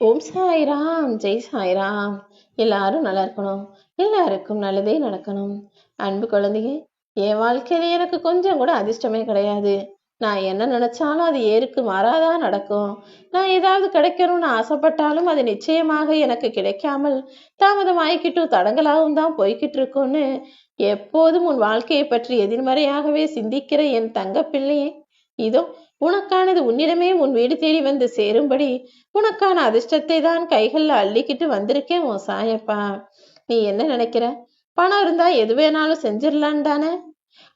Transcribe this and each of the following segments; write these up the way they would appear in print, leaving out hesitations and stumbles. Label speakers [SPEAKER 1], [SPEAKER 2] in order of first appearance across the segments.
[SPEAKER 1] ஓம் சாய்ராம், ஜெய் சாய்ராம். எல்லாரும் நல்லா இருக்கணும். எல்லாருக்கும் நல்லதே நடக்கணும். அன்பு குழந்தைங்க, என் வாழ்க்கையில எனக்கு கொஞ்சம் கூட அதிர்ஷ்டமே கிடையாது. நான் என்ன நினைச்சாலும் அது ஏருக்கு மாறாதான் நடக்கும். நான் ஏதாவது கிடைக்கணும்னு ஆசைப்பட்டாலும் அது நிச்சயமாக எனக்கு கிடைக்காமல் தாமதமாயிக்கிட்டும் தடங்களாகவும் தான் போய்கிட்டு இருக்கும்னு எப்போதும் உன் வாழ்க்கையை பற்றி எதிர்மறையாகவே சிந்திக்கிற என் தங்க பிள்ளையே, இதோ உனக்கானது உன்னிடமே உன் வீடு தேடி வந்து சேரும்படி உனக்கான அதிர்ஷ்டத்தை தான் கைகள்ல அள்ளிக்கிட்டு வந்திருக்கேன் உன் சாயப்பா. நீ என்ன நினைக்கிற? பணம் இருந்தா எது வேணாலும் செஞ்சிடலான் தானே?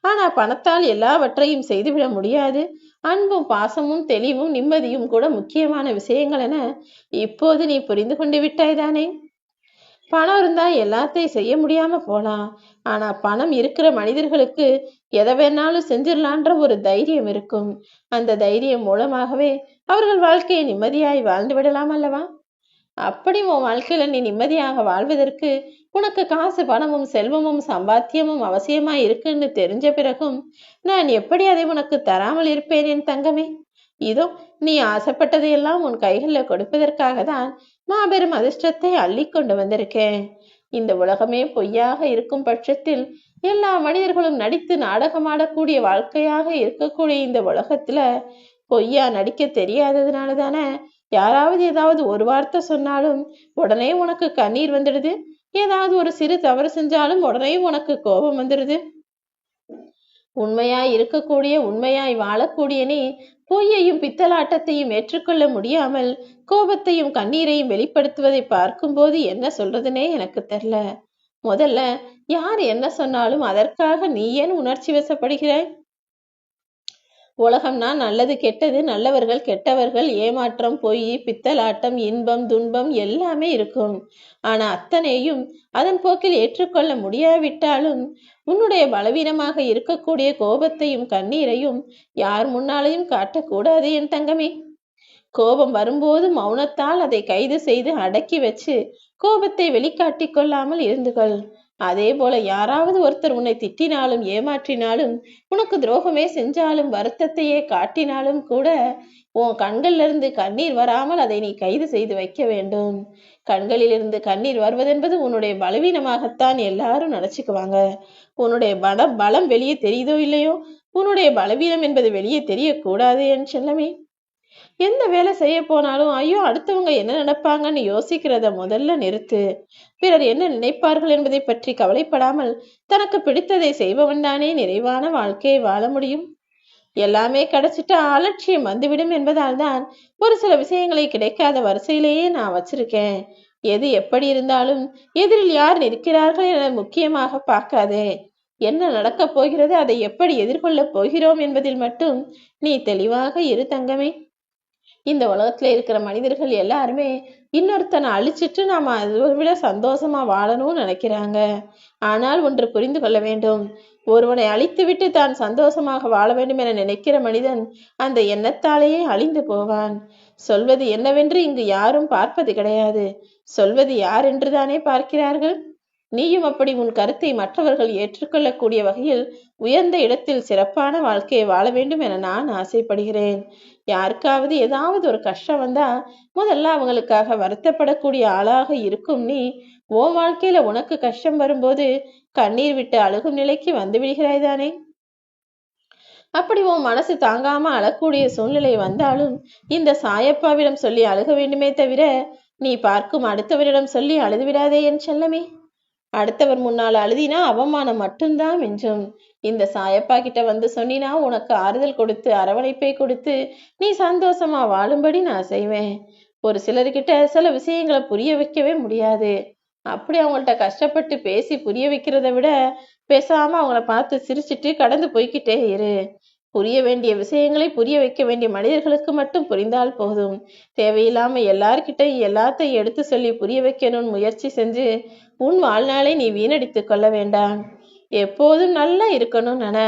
[SPEAKER 1] ஆனா பணத்தால் எல்லாவற்றையும் செய்துவிட முடியாது. அன்பும் பாசமும் தெளிவும் நிம்மதியும் கூட முக்கியமான விஷயங்கள் என இப்போது நீ புரிந்து கொண்டு விட்டாய் தானே? பணம் இருந்தா எல்லாத்தையும் செய்ய முடியாம போலாம். ஆனா பணம் இருக்கிற மனிதர்களுக்கு எதை வேணாலும் செஞ்சிடலான்ற ஒரு தைரியம் இருக்கும். அந்த தைரியம் மூலமாகவே அவர்கள் வாழ்க்கையை நிம்மதியாய் வாழ்ந்து விடலாம் அல்லவா? அப்படி உன் வாழ்க்கையில நீ நிம்மதியாக வாழ்வதற்கு உனக்கு காசு பணமும் செல்வமும் சம்பாத்தியமும் அவசியமா இருக்குன்னு தெரிஞ்ச பிறகும் நான் எப்படி அதை உனக்கு தராமல் இருப்பேன் என் தங்கமே? இதோ நீ ஆசைப்பட்டதையெல்லாம் உன் கைகளில் கொடுப்பதற்காக தான் மாபெரும் அதிர்ஷ்டத்தை அள்ளி கொண்டு வந்திருக்கேன். இந்த உலகமே பொய்யாக இருக்கும் பட்சத்தில் எல்லா மனிதர்களும் நடித்து நாடகமாடக்கூடிய வாழ்க்கையாக இருக்கக்கூடிய இந்த உலகத்துல பொய்யா நடிக்க தெரியாததுனால தானே யாராவது ஏதாவது ஒரு வார்த்தை சொன்னாலும் உடனே உனக்கு கண்ணீர் வந்துடுது. ஏதாவது ஒரு சிறு தவறு செஞ்சாலும் உடனே உனக்கு கோபம் வந்துடுது. உண்மையாய் இருக்கக்கூடிய உண்மையாய் வாழக்கூடிய நீ பொய்யையும் பித்தலாட்டத்தையும் ஏற்றுக்கொள்ள முடியாமல் கோபத்தையும் கண்ணீரையும் வெளிப்படுத்துவதை பார்க்கும்போது என்ன சொல்றதுனே எனக்கு தெரியல. முதல்ல யார் என்ன சொன்னாலும் அதற்காக நீ ஏன் உணர்ச்சி வசப்படுகிறாய்? உலகம்னா நல்லது கெட்டது, நல்லவர்கள் கெட்டவர்கள், ஏமாற்றம் பொய் பித்தலாட்டம் இன்பம் துன்பம் எல்லாமே இருக்கும். ஆனா அத்தனையும் அதன் போக்கில் ஏற்றுக்கொள்ள முடியாவிட்டாலும் உன்னுடைய பலவீனமாக இருக்கக்கூடிய கோபத்தையும் கண்ணீரையும் யார் முன்னாலையும் காட்டக்கூடாது என் தங்கமே. கோபம் வரும்போது மௌனத்தால் அதை கைது செய்து அடக்கி வச்சு கோபத்தை வெளிக்காட்டிக் கொள்ளாமல் இருந்து கொள். அதே போல யாராவது ஒருத்தர் உன்னை திட்டினாலும் ஏமாற்றினாலும் உனக்கு துரோகமே செஞ்சாலும் வருத்தத்தையே காட்டினாலும் கூட உன் கண்கள்ல இருந்து கண்ணீர் வராமல் அதை நீ கைது செய்து வைக்க வேண்டும். கண்களில் இருந்து கண்ணீர் வருவதென்பது உன்னுடைய பலவீனமாகத்தான் எல்லாரும் நினைச்சுக்குவாங்க. உன்னுடைய பலம் வெளியே தெரியுதோ இல்லையோ, உன்னுடைய பலவீனம் என்பது வெளியே தெரியக்கூடாது என் செல்லமே. எந்த வேலை செய்ய போனாலும் ஐயோ அடுத்தவங்க என்ன நினைப்பாங்கன்னு யோசிக்கிறத முதல்ல நிறுத்து. பிறர் என்ன நினைப்பார்கள் என்பதை பற்றி கவலைப்படாமல் தனக்கு பிடித்ததை செய்பவன் தானே நிறைவான வாழ்க்கையை வாழ முடியும். எல்லாமே கிடைச்சிட்டா அலட்சியம் வந்துவிடும் என்பதால் தான் ஒரு சில விஷயங்களை கிடைக்காத வரிசையிலேயே நான் வச்சிருக்கேன். எது எப்படி இருந்தாலும் எதிரில் யார் நிற்கிறார்கள் என முக்கியமாக பார்க்காதே. என்ன நடக்கப் போகிறது, அதை எப்படி எதிர்கொள்ளப் போகிறோம் என்பதில் மட்டும் நீ தெளிவாக இரு தங்கமே. இந்த உலகத்துல இருக்கிற மனிதர்கள் எல்லாருமே இன்னொருத்தனை அழிச்சிட்டு நாம அதை விட சந்தோஷமா வாழணும்னு நினைக்கிறாங்க. ஆனால் ஒன்று புரிந்து கொள்ள வேண்டும். ஒருவனை அழித்துவிட்டு தான் சந்தோஷமாக வாழ வேண்டும் என நினைக்கிற மனிதன் அந்த எண்ணத்தாலேயே அழிந்து போவான். சொல்வது என்னவென்று இங்கு யாரும் பார்ப்பது கிடையாது. சொல்வது யார் என்றுதானே பார்க்கிறார்கள். நீயும் அப்படி உன் கருத்தை மற்றவர்கள் ஏற்றுக்கொள்ளக்கூடிய வகையில் உயர்ந்த இடத்தில் சிறப்பான வாழ்க்கையை வாழ வேண்டும் என நான் ஆசைப்படுகிறேன். யாருக்காவது ஏதாவது ஒரு கஷ்டம் வந்தா முதல்ல அவங்களுக்காக வருத்தப்படக்கூடிய ஆளாக இருக்கும் நீ உன் வாழ்க்கையில உனக்கு கஷ்டம் வரும்போது கண்ணீர் விட்டு அழுகும் நிலைக்கு வந்து விடுகிறாய் தானே. அப்படி உன் மனசு தாங்காம அழக்கூடிய சூழ்நிலை வந்தாலும் இந்த சாயப்பாவிடம் சொல்லி அழுக வேண்டுமே தவிர நீ பார்க்கும் அடுத்தவரிடம் சொல்லி அழுது விடாதே என் செல்லமே. அடுத்தவர் முன்னால் அழுதினா அவமானம் மட்டும்தான் மிஞ்சும். இந்த சாயப்பா கிட்ட வந்து சொன்னினா உனக்கு ஆறுதல் கொடுத்து அரவணைப்பை கொடுத்து நீ சந்தோஷமா வாழும்படி நான் செய்வேன். ஒரு சிலர்கிட்ட சில விஷயங்களை புரிய வைக்கவே முடியாது. அப்படி அவங்கள்ட்ட கஷ்டப்பட்டு பேசி புரிய வைக்கிறத விட பேசாம அவங்கள பார்த்து சிரிச்சிட்டு கடந்து போய்கிட்டே இரு. புரிய வேண்டிய விஷயங்களை புரிய வைக்க வேண்டிய மனிதர்களுக்கு மட்டும் புரிந்தால் போதும். தேவையில்லாம எல்லார்கிட்டையும் எல்லாத்தையும் எடுத்து சொல்லி புரிய வைக்கணும்னு முயற்சி செஞ்சு உன் வாழ்நாளை நீ வீணடித்துக் கொள்ள வேண்டாம். எப்போதும் நல்லா இருக்கணும் நன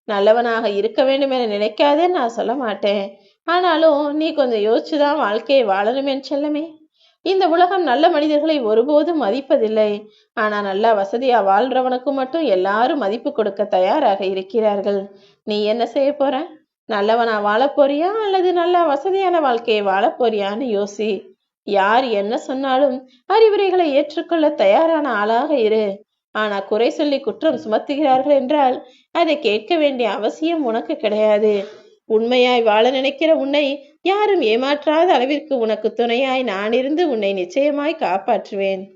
[SPEAKER 1] நல்லவனாக இருக்க வேண்டும் என நினைக்காதேன்னு நான் சொல்ல மாட்டேன். ஆனாலும் நீ கொஞ்சம் யோசிச்சுதான் வாழ்க்கையை வாழணும் என் செல்லமே. இந்த உலகம் நல்ல மனிதர்களை ஒருபோதும் மதிப்பதில்லை. ஆனா நல்லா வசதியா வாழ்றவனுக்கு மட்டும் எல்லாரும் மதிப்பு கொடுக்க தயாராக இருக்கிறார்கள். நீ என்ன செய்ய போற? நல்லவனா வாழ போறியா அல்லது நல்லா வசதியான வாழ்க்கையை வாழ போறியான்னு யோசி. யார் என்ன சொன்னாலும் அறிவுரைகளை ஏற்றுக்கொள்ள தயாரான ஆளாக இரு. ஆனா குறை சொல்லி குற்றம் சுமத்துகிறார்கள் என்றால் அதை கேட்க வேண்டிய அவசியம் உனக்கு கிடையாது. உண்மையாய் வாழ நினைக்கிற உன்னை யாரும் ஏமாற்றாத அளவிற்கு உனக்கு துணையாய் நான் இருந்து உன்னை நிச்சயமாய் காப்பாற்றுவேன்.